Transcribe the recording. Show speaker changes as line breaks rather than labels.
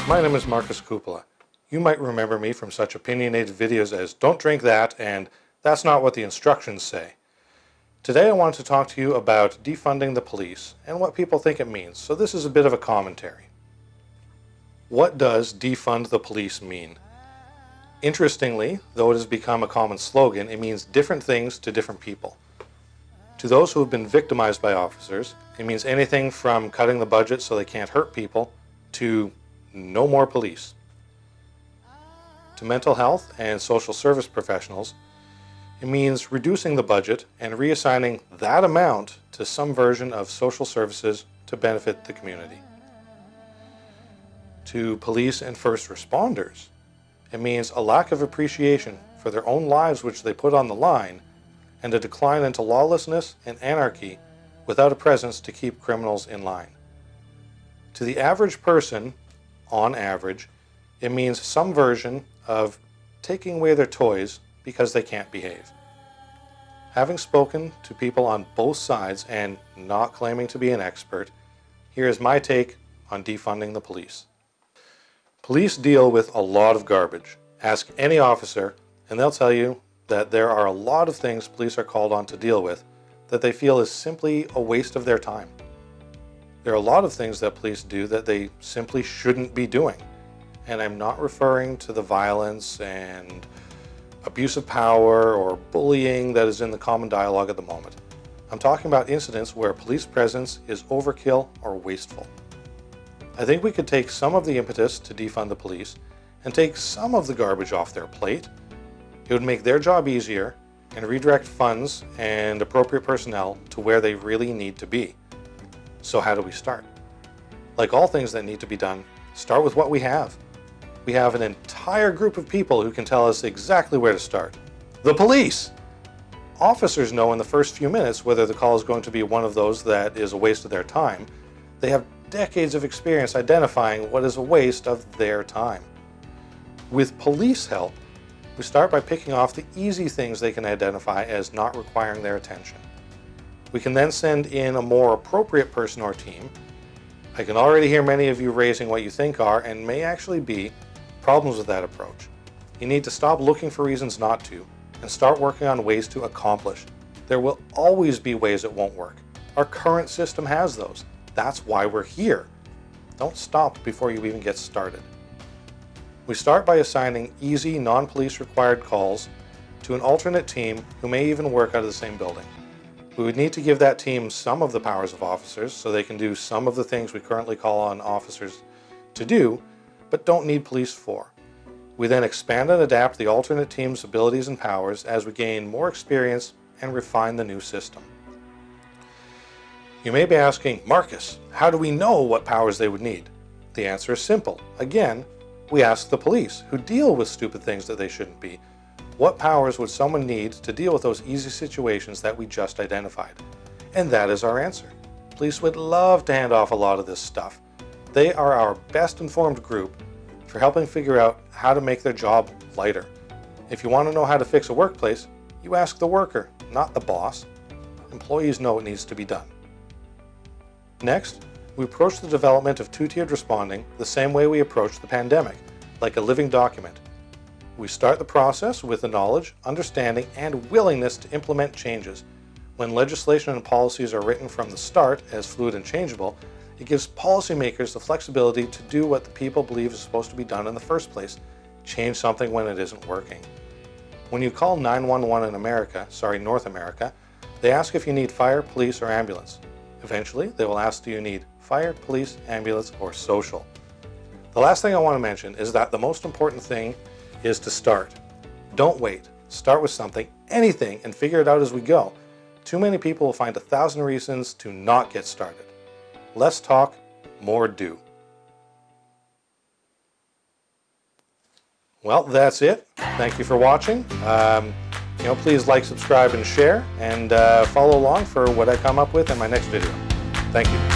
My name is Marcus Cupola. You might remember me from such opinionated videos as "Don't drink that" and "That's not what the instructions say." Today I want to talk to you about defunding the police and what people think it means, so this is a bit of a commentary. What does defund the police mean? Interestingly, though it has become a common slogan, it means different things to different people. To those who have been victimized by officers, it means anything from cutting the budget so they can't hurt people to no more police. To mental health and social service professionals, it means reducing the budget and reassigning that amount to some version of social services to benefit the community. To police and first responders, it means a lack of appreciation for their own lives which they put on the line, and a decline into lawlessness and anarchy without a presence to keep criminals in line. To the average person, on average, it means some version of taking away their toys because they can't behave. Having spoken to people on both sides and not claiming to be an expert, here is my take on defunding the police. Police deal with a lot of garbage. Ask any officer and they'll tell you that there are a lot of things police are called on to deal with that they feel is simply a waste of their time. There are a lot of things that police do that they simply shouldn't be doing. And I'm not referring to the violence and abuse of power or bullying that is in the common dialogue at the moment. I'm talking about incidents where police presence is overkill or wasteful. I think we could take some of the impetus to defund the police and take some of the garbage off their plate. It would make their job easier and redirect funds and appropriate personnel to where they really need to be. So how do we start? Like all things that need to be done, start with what we have. We have an entire group of people who can tell us exactly where to start. The police! Officers know in the first few minutes whether the call is going to be one of those that is a waste of their time. They have decades of experience identifying what is a waste of their time. With police help, we start by picking off the easy things they can identify as not requiring their attention. We can then send in a more appropriate person or team. I can already hear many of you raising what you think are and may actually be problems with that approach. You need to stop looking for reasons not to and start working on ways to accomplish. There will always be ways it won't work. Our current system has those. That's why we're here. Don't stop before you even get started. We start by assigning easy, non-police required calls to an alternate team who may even work out of the same building. We would need to give that team some of the powers of officers so they can do some of the things we currently call on officers to do, but don't need police for. We then expand and adapt the alternate team's abilities and powers as we gain more experience and refine the new system. You may be asking, Marcus, how do we know what powers they would need? The answer is simple. Again, we ask the police, who deal with stupid things that they shouldn't be. What powers would someone need to deal with those easy situations that we just identified? And that is our answer. Police would love to hand off a lot of this stuff. They are our best informed group for helping figure out how to make their job lighter. If you want to know how to fix a workplace, you ask the worker, not the boss. Employees know it needs to be done. Next, we approach the development of two-tiered responding the same way we approach the pandemic, like a living document. We start the process with the knowledge, understanding, and willingness to implement changes. When legislation and policies are written from the start as fluid and changeable, it gives policymakers the flexibility to do what the people believe is supposed to be done in the first place, change something when it isn't working. When you call 911 in North America, they ask if you need fire, police, or ambulance. Eventually, they will ask, do you need fire, police, ambulance, or social? The last thing I want to mention is that the most important thing is to start. Don't wait. Start with something, anything, and figure it out as we go. Too many people will find 1,000 reasons to not get started. Less talk, more do. Well, that's it. Thank you for watching. Please like, subscribe, and share, and follow along for what I come up with in my next video. Thank you.